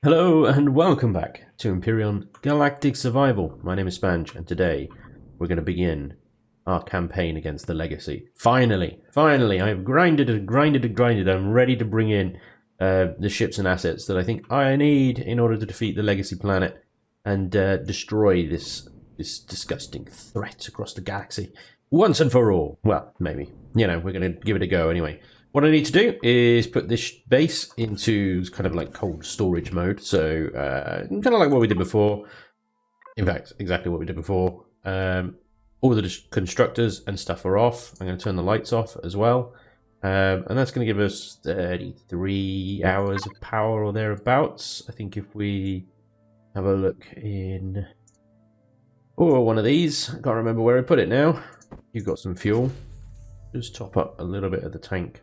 Hello and welcome back to Empyrion Galactic Survival. My name is Spanj and today we're going to begin our campaign against the Legacy. Finally, I've grinded and grinded and grinded. I'm ready to bring in the ships and assets that I think I need in order to defeat the Legacy planet and destroy this disgusting threat across the galaxy once and for all. Well, maybe. You know, we're going to give it a go anyway. What I need to do is put this base into kind of like cold storage mode. So kind of like what we did before. In fact, exactly what we did before. All the constructors and stuff are off. I'm going to turn the lights off as well. And that's going to give us 33 hours of power or thereabouts. I think if we have a look in one of these. I can't remember where I put it now. You've got some fuel. Just top up a little bit of the tank.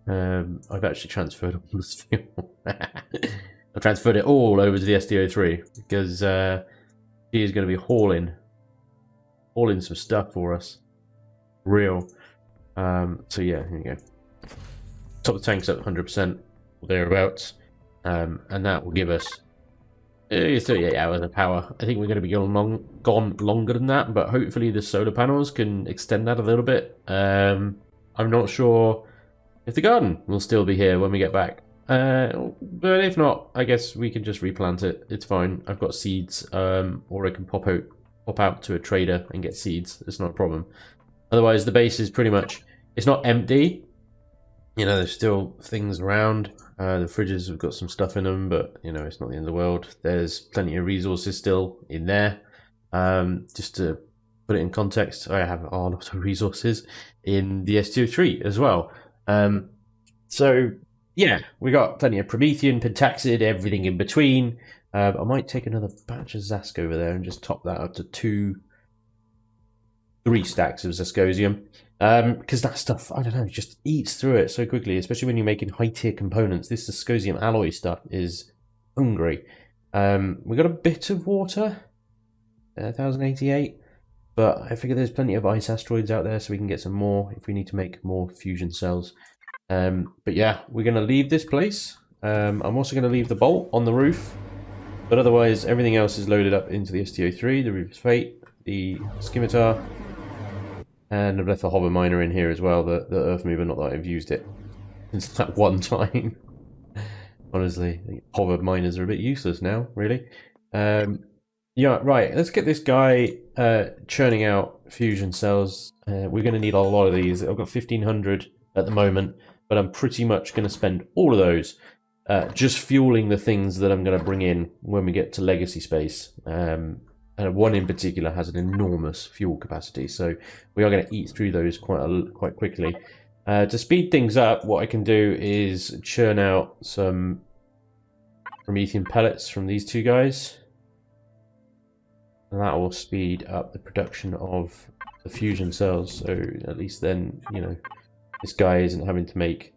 I've actually transferred all this fuel. I've transferred it all over to the SDO3 because she is going to be hauling some stuff for us. Real. So yeah, here we go. Top of the tank's at 100% or thereabouts, and that will give us 38 hours of power. I think we're going to be gone longer than that, but hopefully the solar panels can extend that a little bit. I'm not sure if the garden will still be here when we get back. But if not, I guess we can just replant it. It's fine. I've got seeds, or I can pop out to a trader and get seeds. It's not a problem. Otherwise, the base is pretty much, it's not empty. You know, there's still things around. The fridges have got some stuff in them, but, you know, it's not the end of the world. There's plenty of resources still in there. Just to put it in context, I have a lot of resources in the STO3 as well. So yeah, we got plenty of Promethean, Pentaxid, everything in between. I might take another batch of Zask over there and just top that up to 3 stacks of Zascosium. Because that stuff, I don't know, just eats through it so quickly, especially when you're making high tier components. This Zascosium alloy stuff is hungry. We got a bit of water, 1088. But I figure there's plenty of ice asteroids out there, so we can get some more if we need to make more fusion cells. But yeah, we're going to leave this place. I'm also going to leave the bolt on the roof. But otherwise, everything else is loaded up into the STO3, the Reaper's Fate, the Scimitar. And I've left the hover miner in here as well, the Earth Mover, not that I've used it since that one time. Honestly, I think hover miners are a bit useless now, really. Yeah, right, let's get this guy churning out fusion cells. We're going to need a lot of these. I've got 1,500 at the moment, but I'm pretty much going to spend all of those just fueling the things that I'm going to bring in when we get to Legacy space. And one in particular has an enormous fuel capacity, so we are going to eat through those quite quickly. To speed things up, what I can do is churn out some Promethean pellets from these two guys. And that will speed up the production of the fusion cells, so at least then, you know, this guy isn't having to make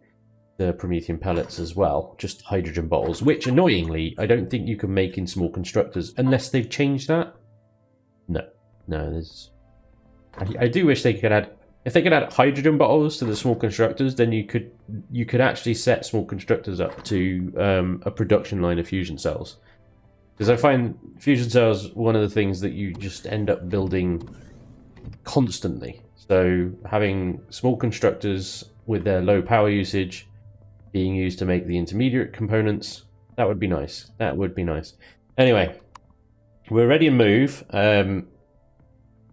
the Promethean pellets as well, just hydrogen bottles, which annoyingly I don't think you can make in small constructors unless they've changed that. No, there's... I do wish they could add... If they could add hydrogen bottles to the small constructors, then you could actually set small constructors up to a production line of fusion cells. Because I find fusion cells one of the things that you just end up building constantly. So having small constructors with their low power usage being used to make the intermediate components, that would be nice. That would be nice. Anyway, we're ready to move.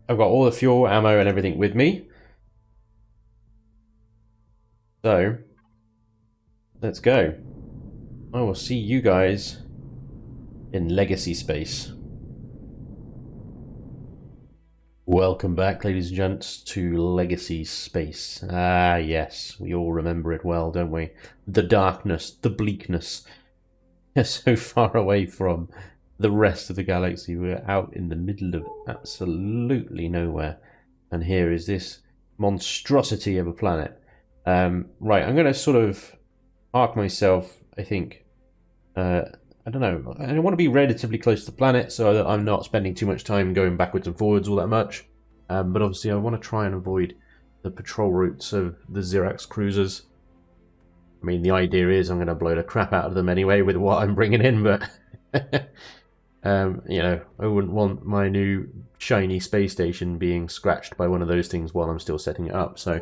I've got all the fuel, ammo, and everything with me. So, let's go. I will see you guys in Legacy space. Welcome back, ladies and gents, to Legacy space. Ah, yes, we all remember it well, don't we? The darkness, the bleakness. We're so far away from the rest of the galaxy. We're out in the middle of absolutely nowhere. And here is this monstrosity of a planet. Right, I'm going to sort of park myself, I think, I don't know. I want to be relatively close to the planet so that I'm not spending too much time going backwards and forwards all that much. But obviously I want to try and avoid the patrol routes of the Xerax cruisers. I mean, the idea is I'm going to blow the crap out of them anyway with what I'm bringing in, but you know, I wouldn't want my new shiny space station being scratched by one of those things while I'm still setting it up. So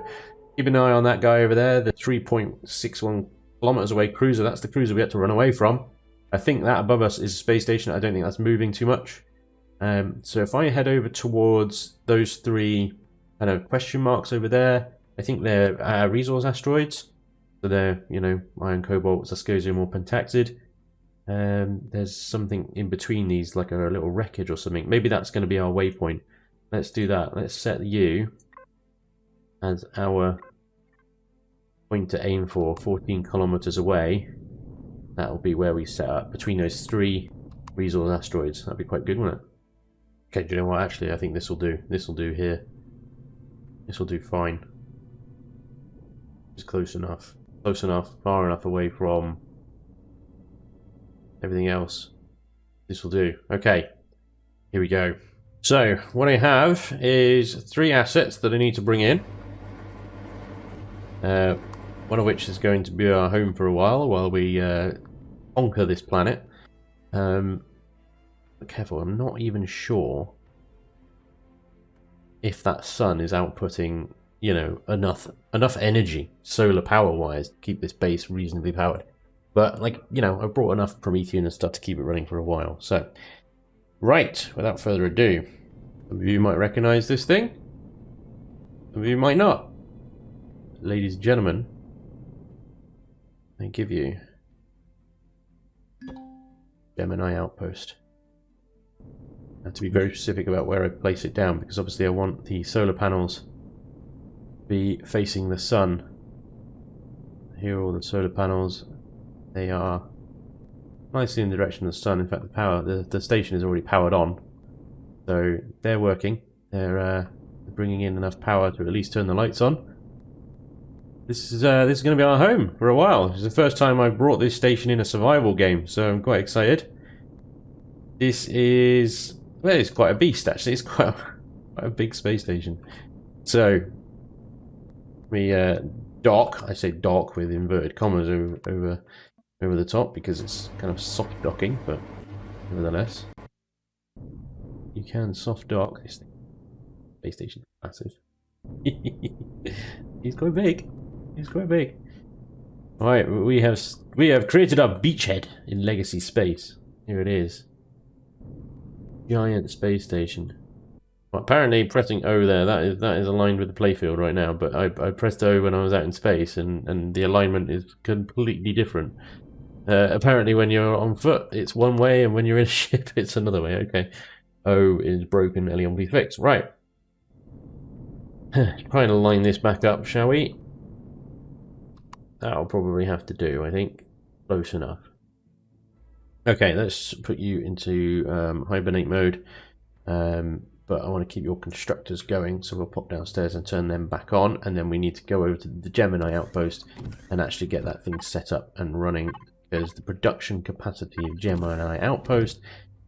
keep an eye on that guy over there, the 3.61 kilometers away cruiser. That's the cruiser we had to run away from. I think that above us is a space station. I don't think that's moving too much. So if I head over towards those three kind of question marks over there, I think they're resource asteroids. So they're, you know, iron, cobalt, zascosium, or pentactid. There's something in between these, like a little wreckage or something. Maybe that's going to be our waypoint. Let's do that. Let's set you as our point to aim for, 14 kilometers away. That'll be where we set up, between those three resource asteroids. That'd be quite good, wouldn't it? Okay, do you know what? Actually, I think this will do. This will do here. This will do fine. It's close enough. Close enough, far enough away from everything else. This will do. Okay, here we go. So, what I have is 3 assets that I need to bring in. One of which is going to be our home for a while we conquer this planet. Be careful, I'm not even sure if that sun is outputting, you know, enough energy, solar power wise, to keep this base reasonably powered. But, like, you know, I brought enough Promethean and stuff to keep it running for a while. So, right, without further ado, some of you might recognize this thing, some of you might not. Ladies and gentlemen, I give you Gemini Outpost. I have to be very specific about where I place it down, because obviously I want the solar panels to be facing the sun. Here are all the solar panels. They are nicely in the direction of the sun. In fact, the station is already powered on, so they're working. They're bringing in enough power to at least turn the lights on. This is going to be our home for a while. It's the first time I've brought this station in a survival game, so I'm quite excited. This is, well, it's quite a beast actually. It's quite a big space station. So we dock. I say dock with inverted commas over the top because it's kind of soft docking, but nevertheless, you can soft dock this thing. Space station, massive. He's quite big. He's quite big. Alright, we have created our beachhead in Legacy Space. Here it is. Giant space station. Well, apparently pressing O there, that is aligned with the playfield right now, but I pressed O when I was out in space and the alignment is completely different. Apparently when you're on foot it's one way and when you're in a ship it's another way. Okay. O is broken, Elion be fixed. Right. Try and line this back up, shall we? That'll probably have to do, I think. Close enough. Okay, let's put you into hibernate mode. But I want to keep your constructors going, so we'll pop downstairs and turn them back on, and then we need to go over to the Gemini Outpost and actually get that thing set up and running, because the production capacity of Gemini Outpost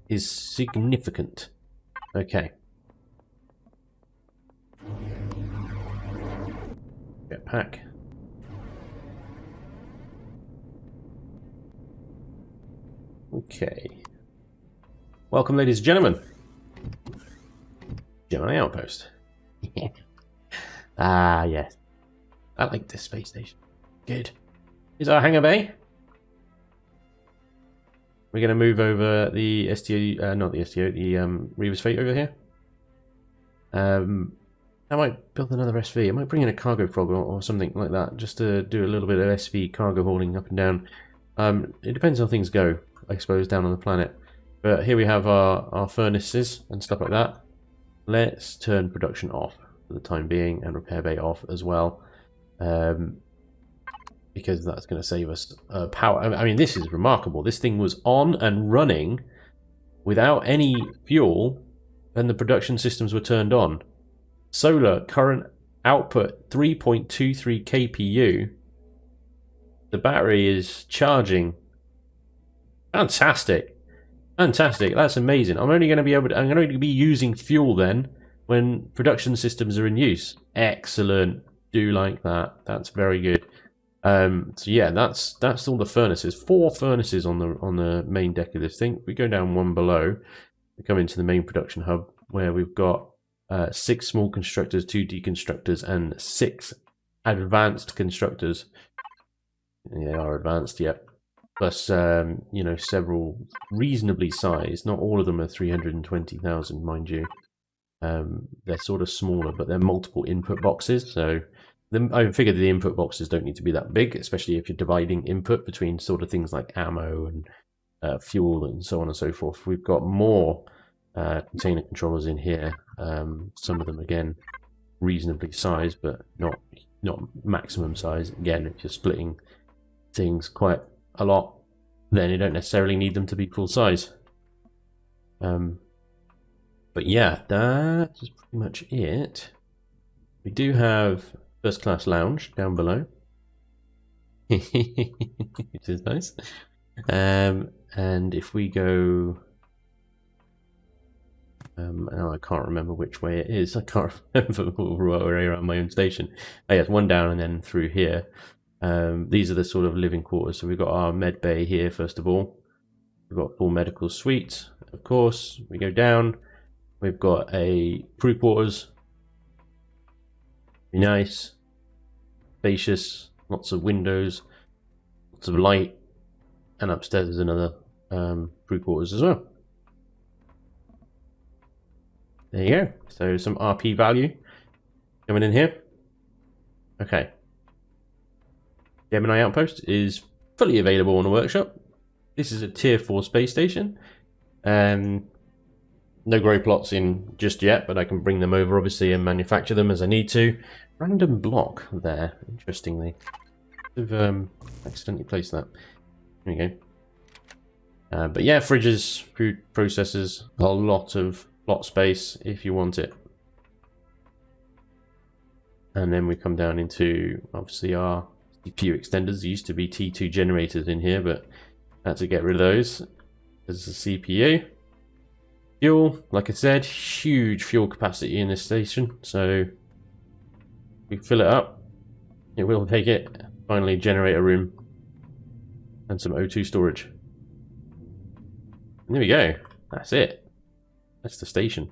is significant. Okay. Jetpack. Okay. Welcome, ladies and gentlemen. Gemini Outpost. Ah, yes. I like this space station. Good. Here's our hangar bay. We're going to move over the STO, not the STO, the Reaver's Fate over here. I might build another SV. I might bring in a cargo frog or something like that, just to do a little bit of SV cargo hauling up and down. It depends how things go, I suppose, down on the planet. But here we have our furnaces and stuff like that. Let's turn production off for the time being, and repair bay off as well, because that's going to save us power. I mean, this is remarkable. This thing was on and running without any fuel, and the production systems were turned on. Solar current output 3.23 kPu. The battery is charging. Fantastic. Fantastic. That's amazing. I'm only going to be using fuel then when production systems are in use. Excellent. Do like that. That's very good. So yeah, that's all the furnaces. 4 furnaces on the main deck of this thing. We go down one below. We come into the main production hub where we've got 6 small constructors, 2 deconstructors, and 6 advanced constructors. They are advanced, yet. Plus, you know, several reasonably sized. Not all of them are 320,000, mind you. They're sort of smaller, but they're multiple input boxes. So I figured the input boxes don't need to be that big, especially if you're dividing input between sort of things like ammo and fuel and so on and so forth. We've got more container controllers in here. Some of them, again, reasonably sized, but not maximum size. Again, if you're splitting things quite a lot, then you don't necessarily need them to be full size. But yeah, that is pretty much it. We do have first class lounge down below, which is nice. And if we go, now I can't remember which way it is. I can't remember where I am on my own station. Oh, yeah, it's one down and then through here. These are the sort of living quarters. So we've got our med bay here, first of all. We've got full medical suite, of course. We go down. We've got a crew quarters. Be nice. Spacious. Lots of windows. Lots of light. And upstairs is another crew quarters as well. There you go. So some RP value coming in here. Okay. Gemini Outpost is fully available on the workshop. This is a tier 4 space station. No grow plots in just yet, but I can bring them over obviously and manufacture them as I need to. Random block there, interestingly. I've accidentally placed that. There you go. But yeah, fridges, food processors, a lot of plot space if you want it. And then we come down into obviously our CPU extenders. There used to be T2 generators in here, but I had to get rid of those. There's the CPU. Fuel, like I said, huge fuel capacity in this station, so we fill it up, it will take it. Finally, generate a room and some O2 storage. And there we go. That's it. That's the station.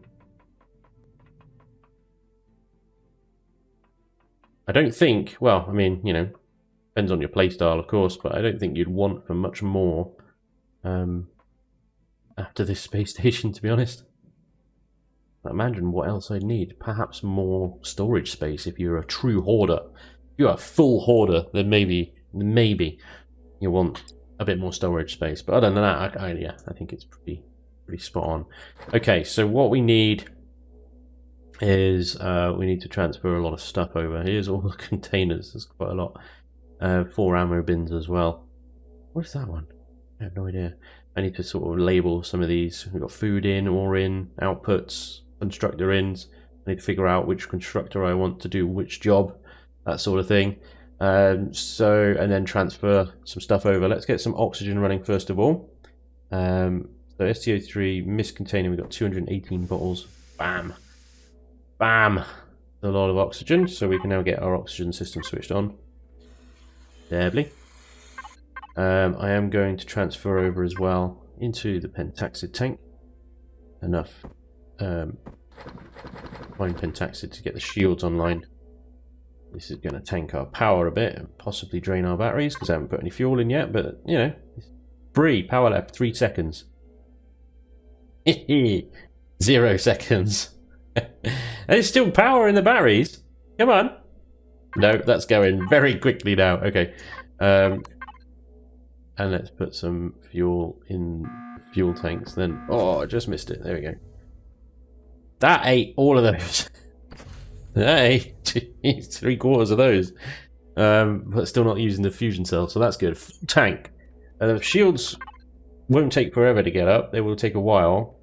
I don't think, well, I mean, you know, depends on your playstyle, of course, but I don't think you'd want for much more after this space station, to be honest. I imagine what else I'd need. Perhaps more storage space if you're a true hoarder. If you're a full hoarder, then maybe you want a bit more storage space. But other than that, I think it's pretty spot on. Okay, so what we need is we need to transfer a lot of stuff over. Here's all the containers. There's quite a lot. 4 ammo bins as well. What's that one? I have no idea. I need to sort of label some of these. We've got food in, ore in, outputs, constructor ins. I need to figure out which constructor I want to do which job, that sort of thing. And then transfer some stuff over. Let's get some oxygen running first of all. So STO3 mist container, we've got 218 bottles. Bam. Bam. A lot of oxygen, so we can now get our oxygen system switched on. Lovely. I am going to transfer over as well into the pentaxid tank. Enough fine pentaxid to get the shields online. This is going to tank our power a bit and possibly drain our batteries because I haven't put any fuel in yet, but you know, free power left 3 seconds. 0 seconds. There's still power in the batteries. Come on. No, that's going very quickly now. Okay. And let's put some fuel in fuel tanks then. Oh, I just missed it. There we go. That ate all of those. Hey, 3/4 of those. But still not using the fusion cell, so that's good. Tank. The shields won't take forever to get up. They will take a while.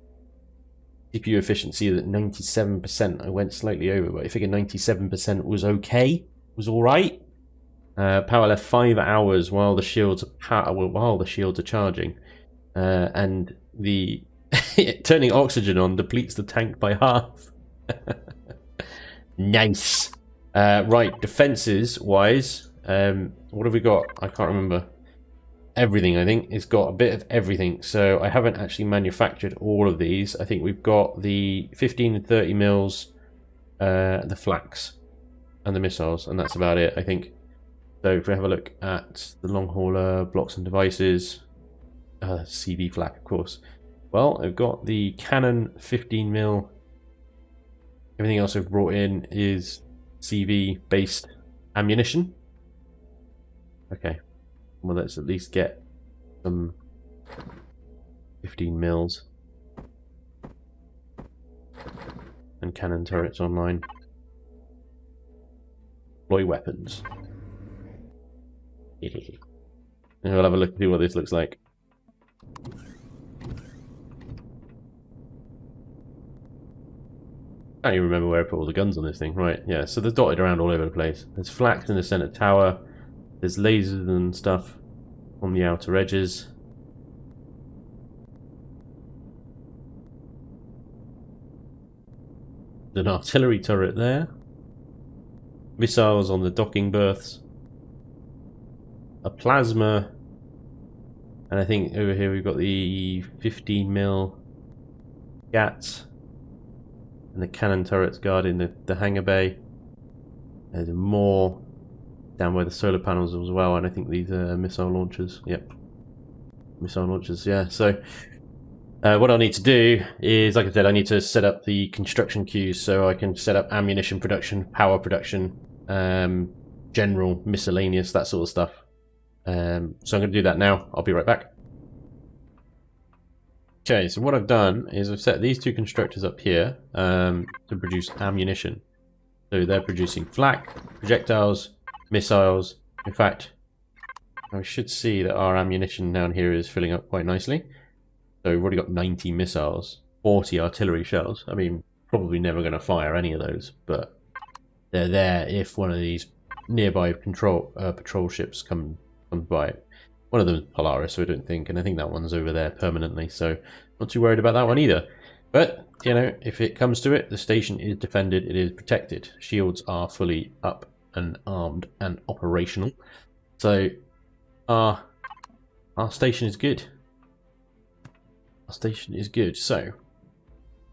CPU efficiency is at 97%. I went slightly over, but I figured 97% was okay. Was alright. Power left 5 hours while the shields are charging, and the turning oxygen on depletes the tank by half. Nice. Right, defenses wise, What have we got? I can't remember. Everything, I think. It's got a bit of everything. So I haven't actually manufactured all of these. I think we've got the 15 and 30 mils, the flax, and the missiles, and that's about it, I think. So if we have a look at the long hauler, blocks and devices, CV flak, of course. Well, I've got the Canon 15 mil. Everything else I've brought in is CV based ammunition. Okay, well let's at least get some 15 mils and cannon turrets online. Deploy weapons. And we'll have a look at what this looks like. I can't even remember where I put all the guns on this thing. Right, yeah, so they're dotted around all over the place. There's flax in the center tower. There's lasers and stuff on the outer edges. There's an artillery turret there. Missiles on the docking berths. A plasma. And I think over here we've got the 15 mil GATs. And the cannon turrets guarding the hangar bay. There's more down by the solar panels as well, and I think these are missile launchers. Yep. Missile launchers, yeah. So what I'll need to do is, like I said, I need to set up the construction queues so I can set up ammunition production, power production, general, miscellaneous, that sort of stuff. So I'm going to do that now. I'll be right back. Okay, so what I've done is I've set these two constructors up here to produce ammunition. So they're producing flak, projectiles, missiles. In fact, I should see that our ammunition down here is filling up quite nicely. So we've already got 90 missiles, 40 artillery shells. I mean, probably never going to fire any of those, but they're there if one of these nearby patrol ships comes by. One of them is Polaris, so I don't think, and I think that one's over there permanently, so not too worried about that one either. But, you know, if it comes to it, the station is defended, it is protected. Shields are fully up and armed and operational. So, our station is good. Our station is good. So,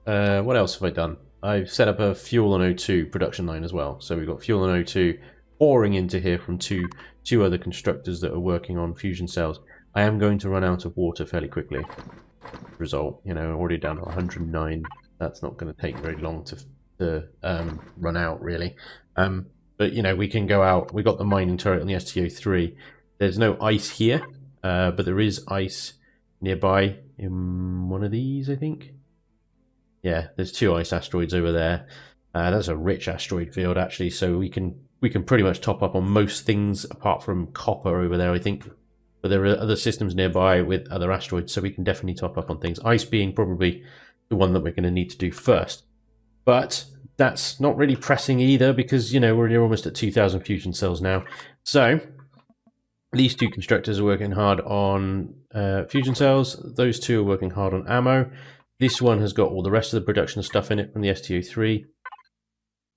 what else have I done? I've set up a fuel and O2 production line as well. So we've got fuel and O2 pouring into here from two other constructors that are working on fusion cells. I am going to run out of water fairly quickly. Result, you know, already down to 109. That's not going to take very long to run out, really. But you know, we can go out. We got the mining turret on the STO3. There's no ice here, but there is ice nearby in one of these, I think. Yeah, there's 2 ice asteroids over there. That's a rich asteroid field, actually, so we can pretty much top up on most things apart from copper over there, I think. But there are other systems nearby with other asteroids, so we can definitely top up on things. Ice being probably the one that we're going to need to do first. But that's not really pressing either, because, you know, we're almost at 2,000 fusion cells now. So these 2 constructors are working hard on fusion cells. Those 2 are working hard on ammo. This one has got all the rest of the production stuff in it from the STO3.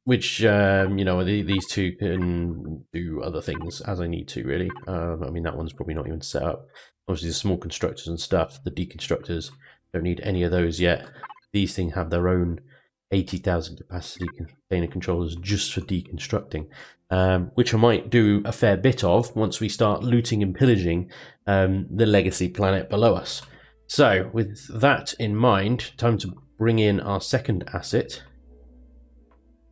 Which, you know, these 2 can do other things as I need to, really. I mean, that one's probably not even set up. Obviously, the small constructors and stuff, the deconstructors, don't need any of those yet. These things have their own 80,000 capacity container controllers just for deconstructing, which I might do a fair bit of once we start looting and pillaging the legacy planet below us. So, with that in mind, time to bring in our second asset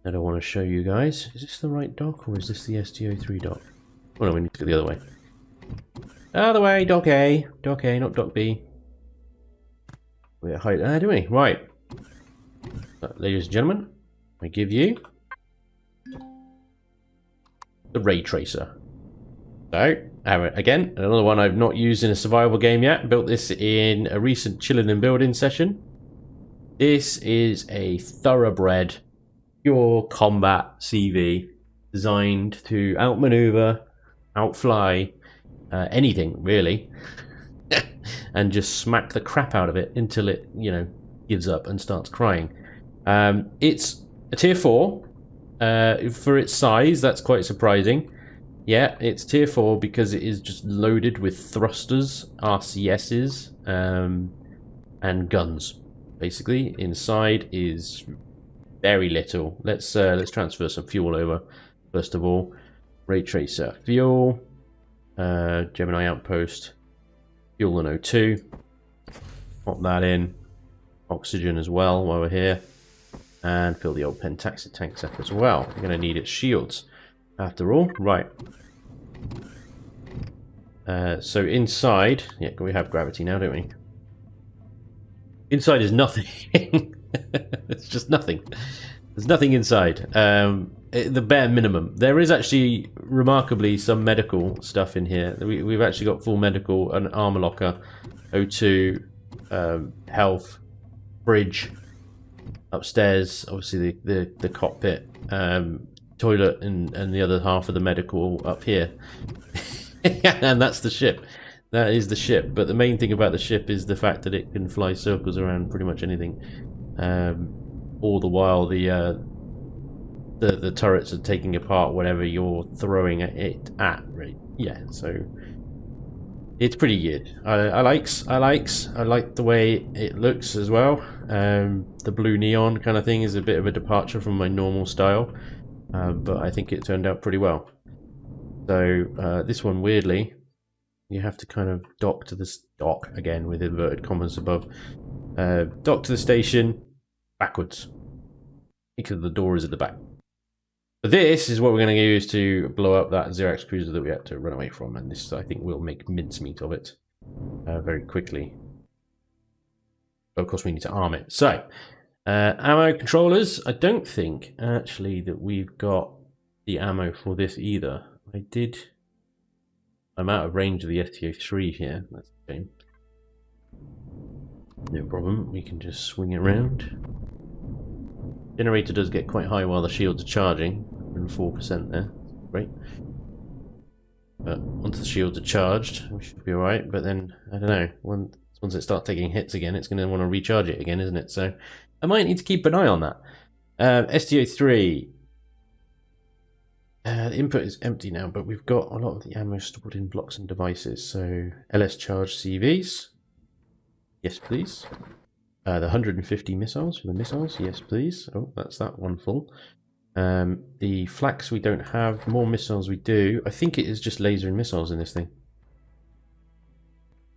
that I want to show you guys. Is this the right dock, or is this the STO3 dock? Oh no, we need to go the other way. Other way, dock A. Dock A, not dock B. We're at height, do we? Right. Ladies and gentlemen, I give you the Ray Tracer. So, again, another one I've not used in a survival game yet. Built this in a recent chilling and building session. This is a thoroughbred pure combat CV designed to outmaneuver, outfly anything really, and just smack the crap out of it until it, you know, gives up and starts crying. It's a tier 4 for its size. That's quite surprising. Yeah, it's tier 4 because it is just loaded with thrusters, RCSs, and guns. Basically, inside is very little. Let's transfer some fuel over first of all. Ray tracer fuel, Gemini Outpost, fuel and O2. Pop that in. Oxygen as well while we're here, and fill the old Pentaxid tanks up as well. We're going to need its shields after all. Right. So inside, yeah, we have gravity now, don't we? Inside is nothing. It's just nothing. There's nothing inside. The bare minimum. There is actually remarkably some medical stuff in here. We've actually got full medical, an armor locker, O2, health, fridge, upstairs, obviously the cockpit, toilet, and the other half of the medical up here. And that's the ship. That is the ship. But the main thing about the ship is the fact that it can fly circles around pretty much anything. All the while the turrets are taking apart whatever you're throwing it at, right? Yeah, so it's pretty good. I like the way it looks as well. The blue neon kind of thing is a bit of a departure from my normal style, but I think it turned out pretty well. So this one, weirdly, you have to kind of dock to this dock again with inverted commas above. Dock to the station backwards because the door is at the back. But this is what we're going to use to blow up that Xerox cruiser that we had to run away from, and this I think will make mincemeat of it very quickly. But of course we need to arm it. So, ammo controllers. I don't think actually that we've got the ammo for this either. I'm out of range of the STO3 here. That's a shame. No problem. We can just swing it around. Generator does get quite high while the shields are charging. 4% there. Great. But once the shields are charged, we should be alright. But then, I don't know, once it starts taking hits again, it's going to want to recharge it again, isn't it? So, I might need to keep an eye on that. STO3. The input is empty now, but we've got a lot of the ammo stored in blocks and devices. So, LS charged CVs. Yes, please. The 150 missiles for the missiles. Yes, please. Oh, that's that one full. The flax we don't have. More missiles we do. I think it is just laser and missiles in this thing.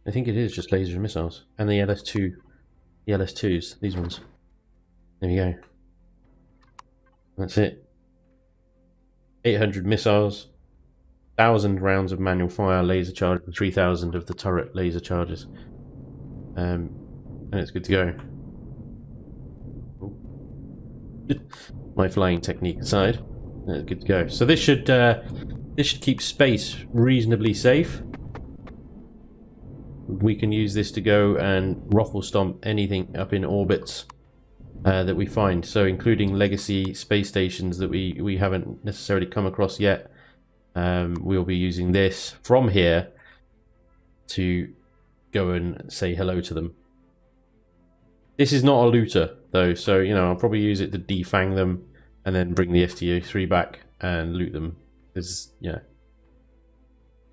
I think it is just laser and missiles. And the LS2. The LS2s. These ones. There we go. That's it. 800 missiles. 1,000 rounds of manual fire laser charge. And 3,000 of the turret laser charges. And it's good to go. My flying technique aside, good to go. So this should keep space reasonably safe. We can use this to go and ruffle stomp anything up in orbits that we find. So including legacy space stations that we haven't necessarily come across yet. We'll be using this from here to go and say hello to them. This is not a looter though, so you know I'll probably use it to defang them and then bring the STO3 back and loot them. Because yeah,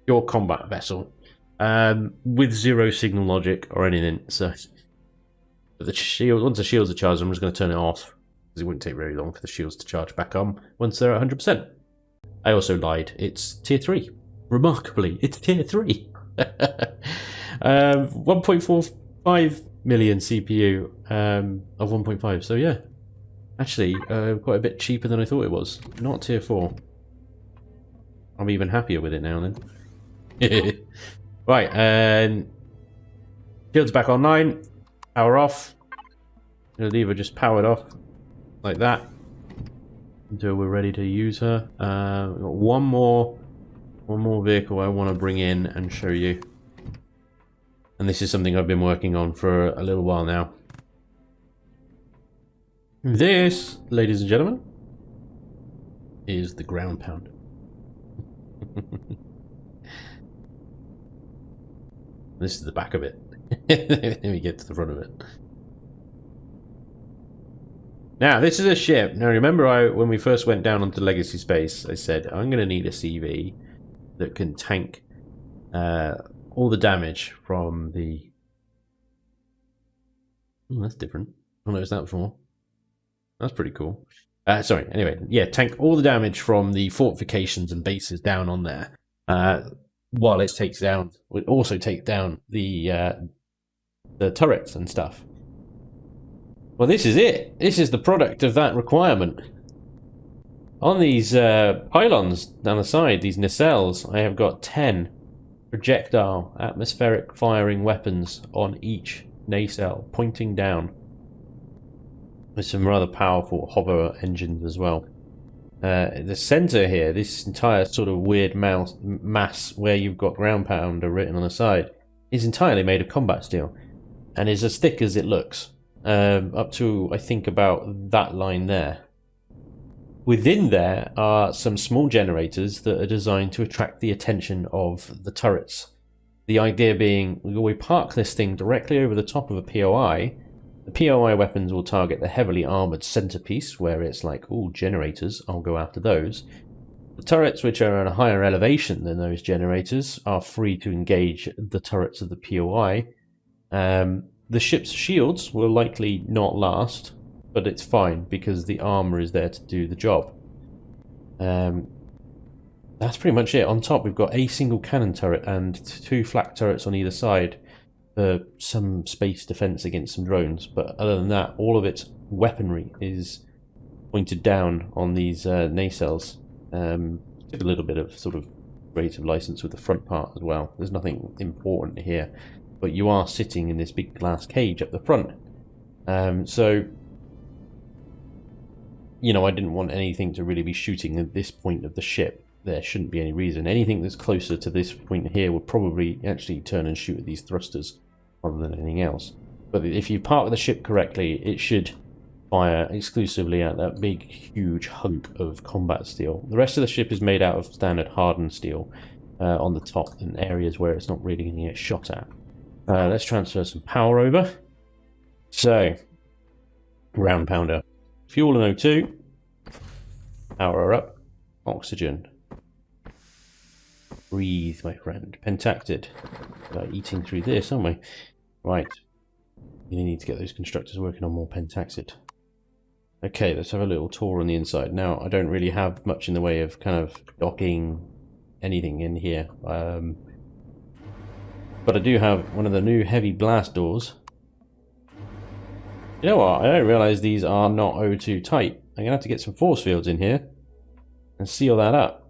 your combat vessel with zero signal logic or anything. So, but the shield, once the shields are charged, I'm just going to turn it off because it wouldn't take very long for the shields to charge back on once they're at 100%. I also lied. It's tier 3. Remarkably, it's tier 3. 1.45 million CPU of 1.5. So yeah, actually quite a bit cheaper than I thought it was. Not tier 4. I'm even happier with it now then. Right, and shields back online. Power off. The lever just powered off like that until we're ready to use her. We've got one more vehicle I want to bring in and show you. And this is something I've been working on for a little while now. This, ladies and gentlemen, is the ground pounder. This is the back of it. Let me get to the front of it. Now, this is a ship. Now, remember when we first went down onto Legacy Space, I said, I'm going to need a CV. that can tank all the damage from the... Oh, that's different. I noticed that before. That's pretty cool. Sorry, anyway, yeah, tank all the damage from the fortifications and bases down on there, while it takes down... It also takes down the turrets and stuff. Well, this is it. This is the product of that requirement. On these pylons down the side, these nacelles, I have got 10 projectile atmospheric firing weapons on each nacelle, pointing down, with some rather powerful hover engines as well. The center here, this entire sort of weird mass where you've got ground pounder written on the side, is entirely made of combat steel, and is as thick as it looks, up to, I think, about that line there. Within there are some small generators that are designed to attract the attention of the turrets. The idea being, we park this thing directly over the top of a POI. The POI weapons will target the heavily armoured centerpiece, where it's like, ooh, generators, I'll go after those. The turrets, which are at a higher elevation than those generators, are free to engage the turrets of the POI. The ship's shields will likely not last, but it's fine because the armour is there to do the job. That's pretty much it. On top we've got a single cannon turret and 2 flak turrets on either side for some space defence against some drones, but other than that, all of its weaponry is pointed down on these nacelles. Took a little bit of sort of creative license with the front part as well. There's nothing important here, but you are sitting in this big glass cage up the front. So, you know, I didn't want anything to really be shooting at this point of the ship. There shouldn't be any reason. Anything that's closer to this point here would probably actually turn and shoot at these thrusters rather than anything else. But if you park the ship correctly, it should fire exclusively at that big, huge hunk of combat steel. The rest of the ship is made out of standard hardened steel on the top in areas where it's not really going to get shot at. Let's transfer some power over. So, ground pounder. Fuel and O2. Power up. Oxygen. Breathe, my friend. Pentacted. Eating through this, aren't we? Right. You need to get those constructors working on more pentacted. Okay, let's have a little tour on the inside. Now, I don't really have much in the way of kind of docking anything in here. But I do have one of the new heavy blast doors. You know what? I don't realise these are not O2 tight. I'm going to have to get some force fields in here and seal that up.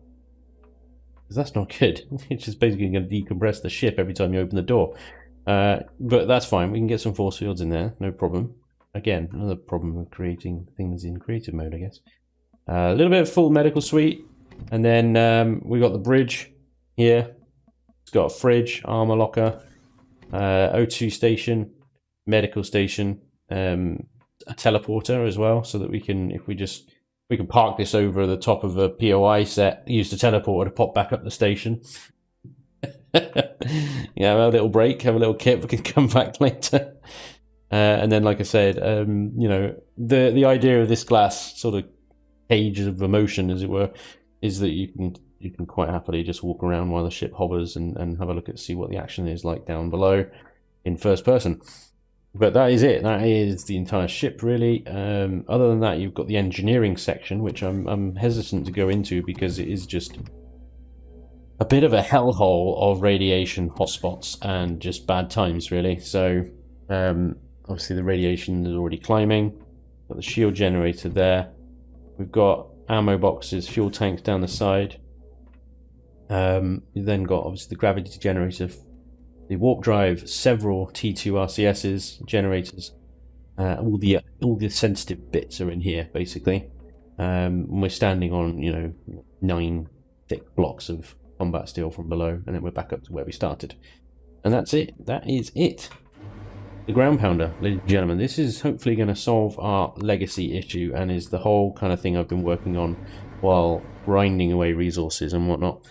Because that's not good. It's just basically going to decompress the ship every time you open the door. But that's fine. We can get some force fields in there. No problem. Again, another problem with creating things in creative mode, I guess. A little bit of full medical suite. And then we've got the bridge here. It's got a fridge, armor locker, O2 station, medical station, a teleporter as well, so that we can, if we can park this over the top of a POI set, use the teleporter to pop back up the station. Yeah, have a little break, have a little kip, we can come back later. And then, like I said, you know, the idea of this glass sort of cage of emotion, as it were, is that you can quite happily just walk around while the ship hovers and have a look at see what the action is like down below in first person. But that is it. That is the entire ship, really. Other than that, you've got the engineering section, which I'm hesitant to go into because it is just a bit of a hellhole of radiation hotspots and just bad times, really. So, obviously the radiation is already climbing. Got the shield generator there. We've got ammo boxes, fuel tanks down the side. You've then got obviously the gravity generator, the warp drive, several T2 RCSs, generators. All the sensitive bits are in here, basically. We're standing on, you know, 9 thick blocks of combat steel from below, and then we're back up to where we started. And that's it. That is it. The ground pounder, ladies and gentlemen. This is hopefully going to solve our legacy issue, and is the whole kind of thing I've been working on while grinding away resources and whatnot.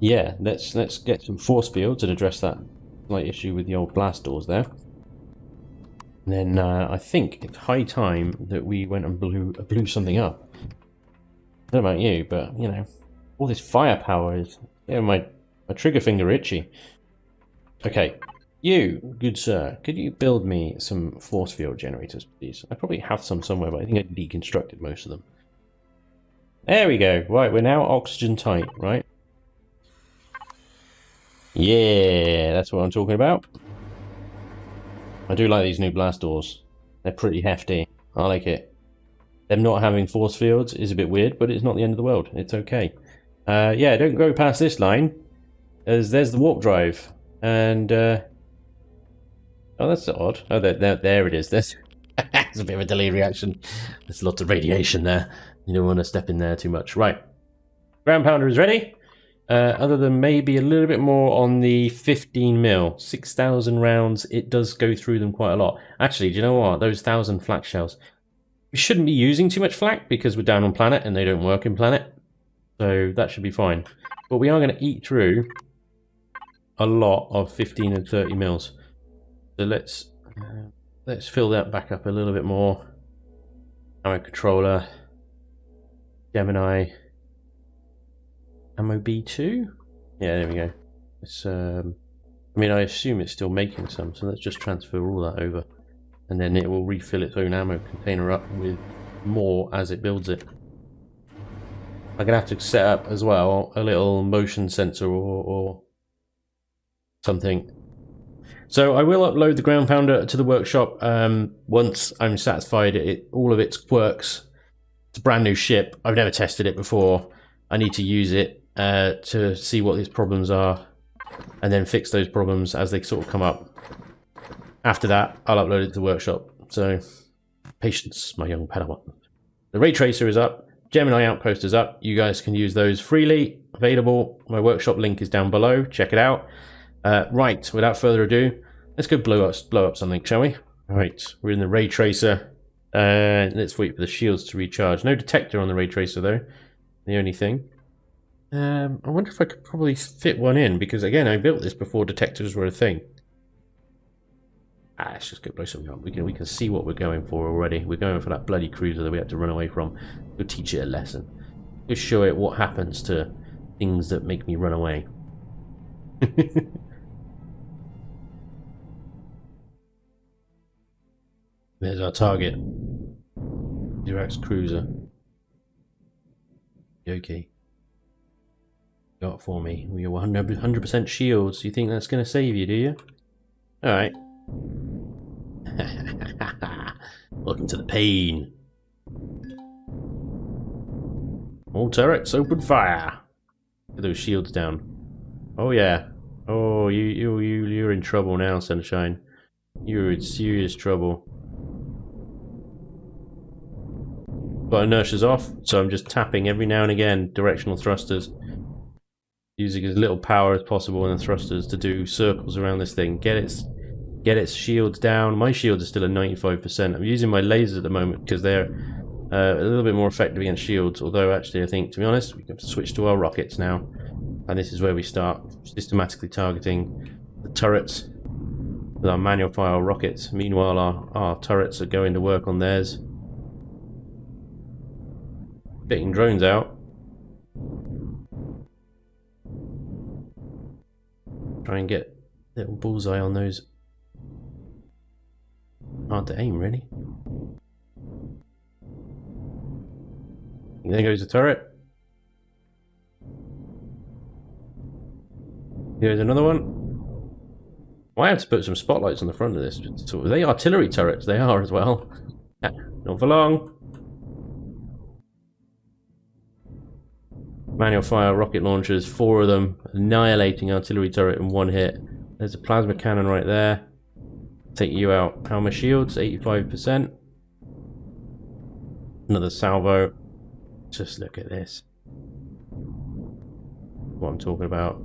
Yeah, let's get some force fields and address that slight issue with the old blast doors there. And then I think it's high time that we went and blew something up. I don't know about you, but you know, All this firepower is... Yeah, my trigger finger itchy. Okay. You, good sir, could you build me some force field generators, please? I probably have some somewhere, but I think I deconstructed most of them. There we go. Right, we're now oxygen tight, right? Yeah, that's what I'm talking about. I do like these new blast doors. They're pretty hefty. I like it. Them not having force fields is a bit weird, but it's not the end of the world. It's okay. Yeah, don't go past this line, as there's the warp drive. And, oh, that's odd. Oh, there it is. There's a bit of a delayed reaction. There's lots of radiation there. You don't want to step in there too much. Right. Ground pounder is ready. Other than maybe a little bit more on the 15 mil. 6,000 rounds, it does go through them quite a lot. Actually, do you know what? Those 1,000 flak shells. We shouldn't be using too much flak because we're down on planet and they don't work in planet. So that should be fine. But we are going to eat through a lot of 15 and 30 mils. So let's fill that back up a little bit more. Ammo controller. Gemini. Ammo B2? Yeah, there we go. It's, I mean, I assume it's still making some, so let's just transfer all that over. And then it will refill its own ammo container up with more as it builds it. I'm going to have to set up as well a little motion sensor or something. So I will upload the ground pounder to the workshop once I'm satisfied all of its works. It's a brand new ship. I've never tested it before. I need to use it to see what its problems are and then fix those problems as they sort of come up. After that, I'll upload it to the workshop. So, patience, my young Padawan. The ray tracer is up. Gemini Outpost is up. You guys can use those freely. Available. My workshop link is down below. Check it out. Right, without further ado, let's go blow up something, shall we? Right, we're in the ray tracer. Let's wait for the shields to recharge. No detector on the ray tracer, though. The only thing. I wonder if I could probably fit one in, because again, I built this before detectors were a thing. Let's just go blow something up. We can see what we're going for already. We're going for that bloody cruiser that we had to run away from. We'll teach it a lesson. We'll show it what happens to things that make me run away. There's our target. Dirax cruiser. Okay. Got it for me. We're 100% shields. You think that's going to save you, do you? Alright. Welcome to the pain. All turrets, open fire. Get those shields down. Oh yeah. Oh, you're in trouble now, Sunshine. You're in serious trouble. But inertia's off, so I'm just tapping every now and again directional thrusters. Using as little power as possible in the thrusters to do circles around this thing. Get its shields down. My shields are still at 95%. I'm using my lasers at the moment because they're a little bit more effective against shields. Although actually I think, to be honest, we can switch to our rockets now. And this is where we start systematically targeting the turrets with our manual fire rockets. Meanwhile our turrets are going to work on theirs. Getting drones out. Try and get a little bullseye on those. Hard to aim, really. And there goes the turret. Here's another one. Might have to put some spotlights on the front of this. So are they artillery turrets? They are as well. Not for long. Manual fire rocket launchers, 4 of them, annihilating artillery turret in one hit. There's a plasma cannon right there. Take you out. Armor shields, 85%. Another salvo. Just look at this. What I'm talking about.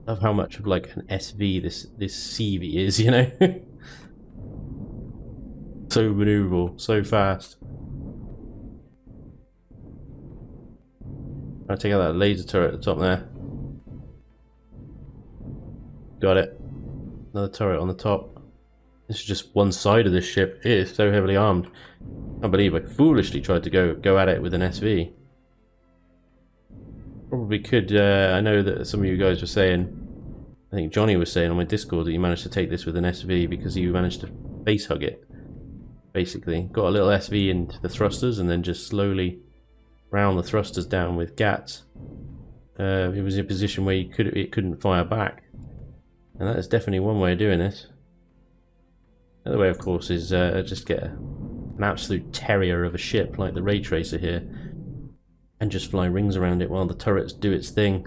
Love how much of like an SV this CV is, you know? So maneuverable, so fast. I'll take out that laser turret at the top there. Got it. Another turret on the top. This is just one side of this ship. It is so heavily armed. I believe I foolishly tried to go at it with an SV. probably could, I know that some of you guys were saying, I think Johnny was saying on my Discord that you managed to take this with an SV because you managed to face hug it. Basically, got a little SV into the thrusters and then just slowly round the thrusters down with GATs. It was in a position where it couldn't fire back. And that is definitely one way of doing this. Another way, of course, is just get an absolute terrier of a ship like the Ray Tracer here and just fly rings around it while the turrets do its thing.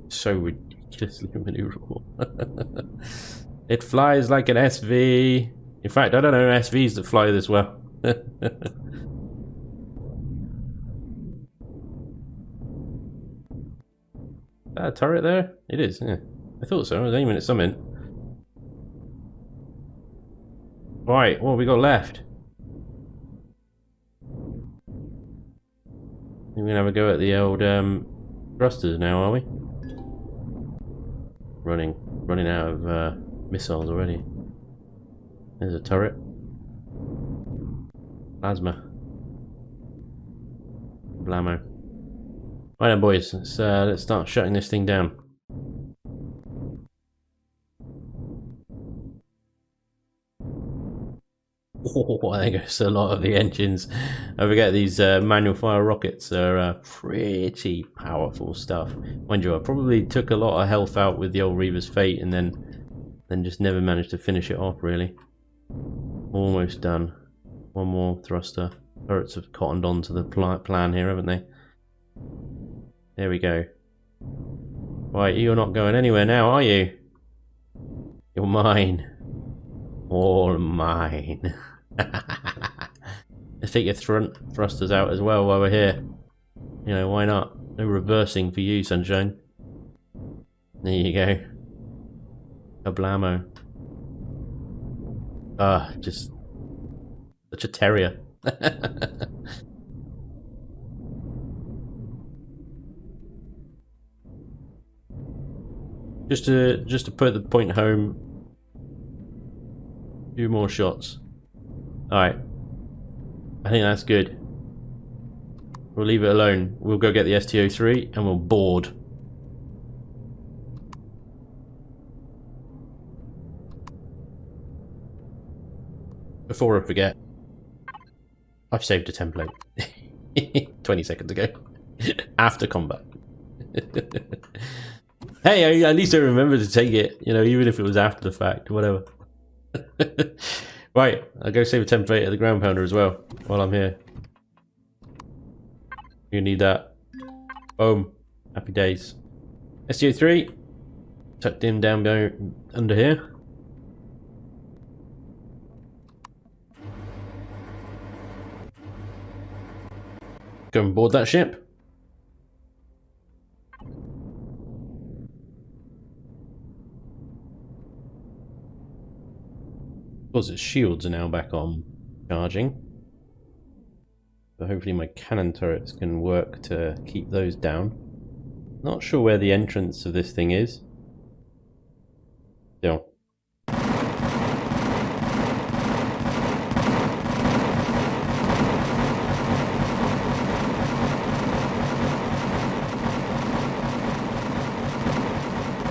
So ridiculously maneuverable. It flies like an SV. In fact, I don't know SVs that fly this well. That a turret there? It is, yeah. I thought so. I was aiming at something. Right, what have we got left? We're gonna have a go at the old thrusters now, are we? Running out of missiles already. There's a turret. Plasma. Blammo. Right then, boys. Let's start shutting this thing down. Oh, there goes a lot of the engines. I forget these manual fire rockets are pretty powerful stuff. Mind you, I probably took a lot of health out with the old Reaver's Fate and then just never managed to finish it off, really. Almost done. One more thruster. Turrets have cottoned on to the plan here, haven't they? There we go. Right, you're not going anywhere now, are you? You're mine. All mine. Let's take your thrusters out as well while we're here. You know, why not? No reversing for you, sunshine. There you go. Kablamo. Ah, just such a terrier. Just to put the point home. A few more shots. Alright. I think that's good. We'll leave it alone. We'll go get the STO3 and we'll board. Before I forget, I've saved a template 20 seconds ago. After combat. Hey, at least I remember to take it, you know, even if it was after the fact, whatever. Right, I'll go save a template of the ground pounder as well while I'm here. You need that. Boom. Happy days. STO3 tucked in down under here. Go and board that ship. Of course, its shields are now back on charging. So hopefully my cannon turrets can work to keep those down. Not sure where the entrance of this thing is. Still.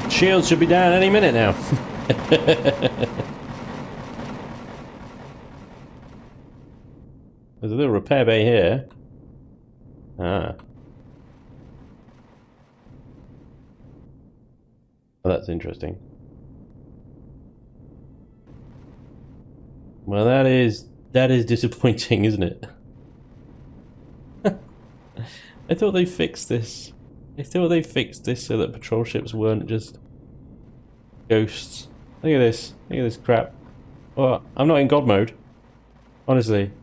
Shields should be down any minute now. There's a little repair bay here. Ah. Well, that's interesting. Well, that is disappointing, isn't it? I thought they fixed this. I thought they fixed this so that patrol ships weren't just ghosts. Look at this. Look at this crap. Well, I'm not in God mode. Honestly.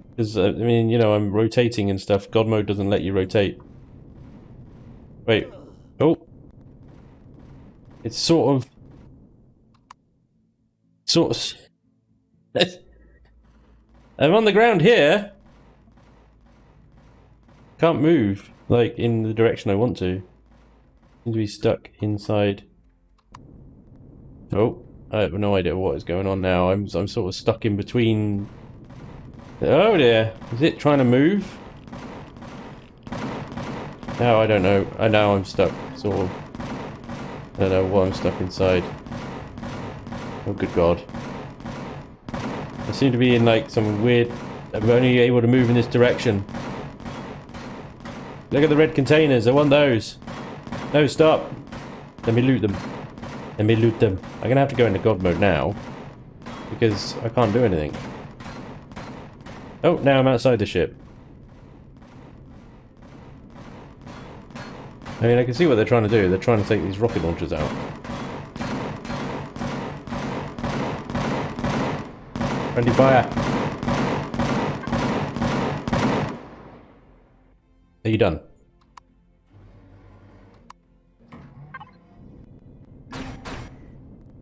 Because, I mean, you know, I'm rotating and stuff. God mode doesn't let you rotate. Wait. Oh. It's sort of... I'm on the ground here. Can't move, like, in the direction I want to. Seem to be stuck inside. Oh. I have no idea what is going on now. I'm sort of stuck in between Oh dear. Is it trying to move? No, I don't know. I know I'm stuck, sort of. I don't know what I'm stuck inside. Oh good god. I seem to be in like some weird... I'm only able to move in this direction. Look at the red containers, I want those. No, stop. Let me loot them. Let me loot them. I'm gonna have to go into God mode now. Because I can't do anything. Oh, now I'm outside the ship. I mean, I can see what they're trying to do. They're trying to take these rocket launchers out. Friendly fire. Are you done?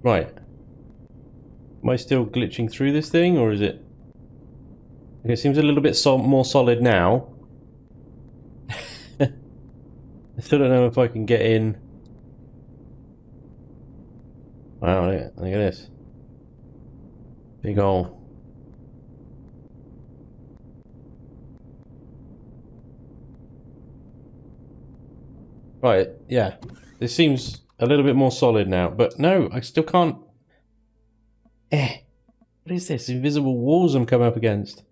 Right. Am I still glitching through this thing, or is it... Okay, it seems a little bit more solid now. I still don't know if I can get in. Wow, look at this. Big ol'. Right, yeah. This seems a little bit more solid now, but no, I still can't... What is this? Invisible walls I'm coming up against.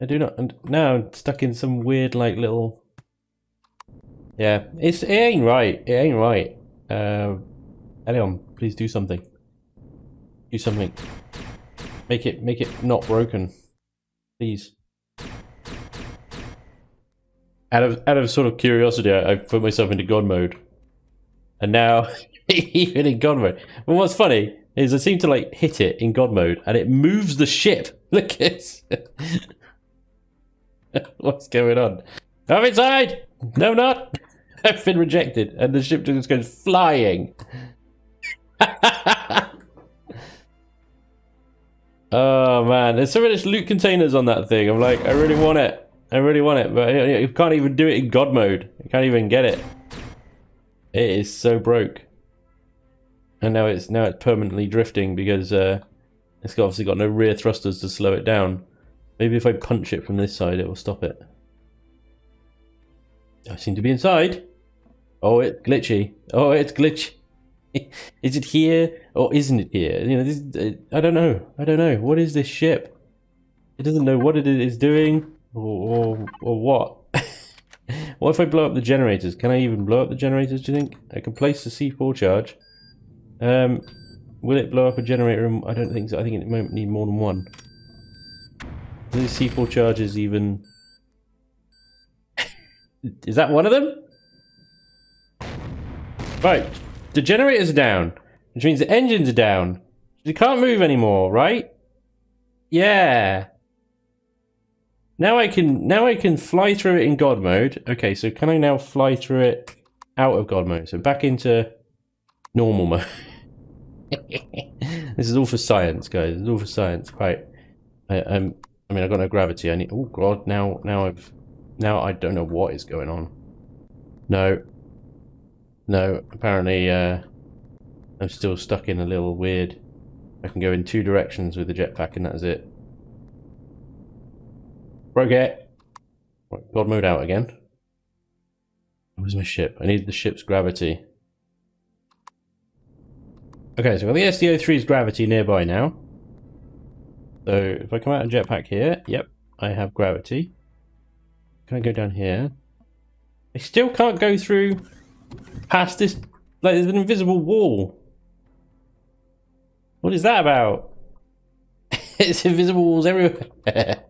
I do not... And now I'm stuck in some weird, like, little... Yeah, it ain't right. It ain't right. Elion, please do something. Do something. Make it not broken. Please. Out of sort of curiosity, I put myself into God mode. And now, even in God mode. But what's funny is I seem to like hit it in God mode and it moves the ship. Look at this. What's going on? I'm inside! No, not! I've been rejected, and the ship just goes flying. Oh man, there's so many loot containers on that thing. I'm like, I really want it. I really want it, but you can't even do it in God mode. You can't even get it. It is so broke. And now it's permanently drifting because it's obviously got no rear thrusters to slow it down. Maybe if I punch it from this side, it will stop it. I seem to be inside. Oh, it's glitchy. Oh, it's glitchy. Is it here or isn't it here? You know, this, I don't know. I don't know. What is this ship? It doesn't know what it is doing or what. What if I blow up the generators? Can I even blow up the generators, do you think? I can place the C4 charge. Will it blow up a generator? I don't think so. I think it might need more than one. Are these C4 charges even... Is that one of them? Right. The generators are down. Which means the engines are down. They can't move anymore, right? Yeah. Now I can fly through it in God mode. Okay, so can I now fly through it out of God mode? So back into normal mode. This is all for science, guys. It's all for science. Right. I mean I've got no gravity. I need... Oh god, now I don't know what is going on. No. No, apparently I'm still stuck in a little weird... I can go in two directions with the jetpack and that's it. Broke it! Right, God mode out again. Where's my ship? I need the ship's gravity. Okay, so we've got the SDO3's gravity nearby now. So if I come out of jetpack here, yep, I have gravity. Can I go down here? I still can't go through past this, like there's an invisible wall. What is that about? It's invisible walls everywhere.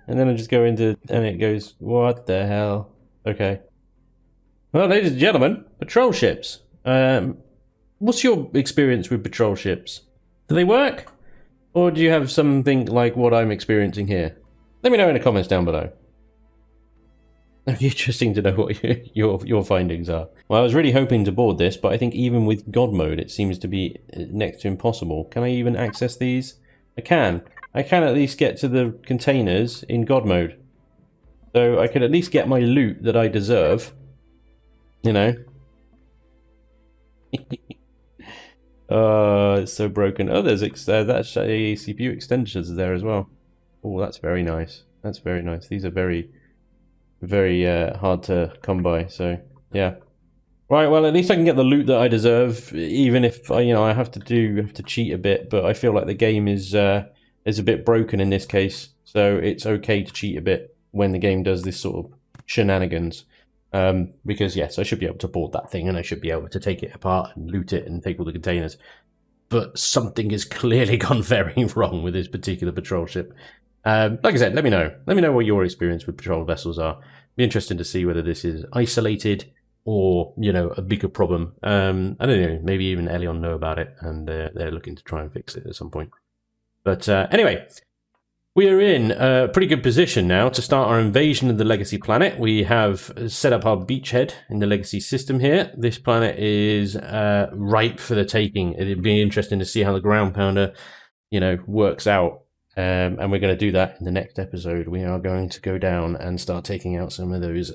And then I just go into, and it goes, what the hell? Okay. Well, ladies and gentlemen, patrol ships. What's your experience with patrol ships? Do they work? Or do you have something like what I'm experiencing here? Let me know in the comments down below. It'd be interesting to know what your findings are. Well, I was really hoping to board this, but I think even with God mode, it seems to be next to impossible. Can I even access these? I can. I can at least get to the containers in God mode. So I could at least get my loot that I deserve. You know. Oh, it's so broken. Oh, there's that's a CPU extensions there as well. Oh, that's very nice. That's very nice. These are very, very hard to come by. So yeah. Right. Well, at least I can get the loot that I deserve, even if I have to cheat a bit. But I feel like the game is a bit broken in this case, so it's okay to cheat a bit when the game does this sort of shenanigans. Because yes, I should be able to board that thing, and I should be able to take it apart and loot it and take all the containers. But something has clearly gone very wrong with this particular patrol ship. Like I said, let me know. Let me know what your experience with patrol vessels are. Be interesting to see whether this is isolated or, a bigger problem. I don't know, maybe even Elion know about it, and they're looking to try and fix it at some point. But anyway, we are in a pretty good position now to start our invasion of the Legacy planet. We have set up our beachhead in the Legacy system here. This planet is ripe for the taking. It'd be interesting to see how the ground pounder, works out. And we're going to do that in the next episode. We are going to go down and start taking out some of those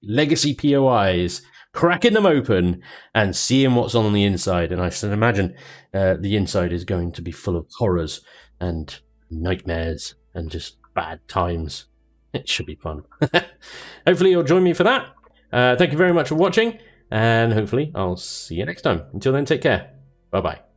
Legacy POIs, cracking them open, and seeing what's on the inside. And I should imagine the inside is going to be full of horrors and nightmares and just bad times. It should be fun. Hopefully you'll join me for that. Thank you very much for watching, and hopefully I'll see you next time. Until then, take care. Bye-bye.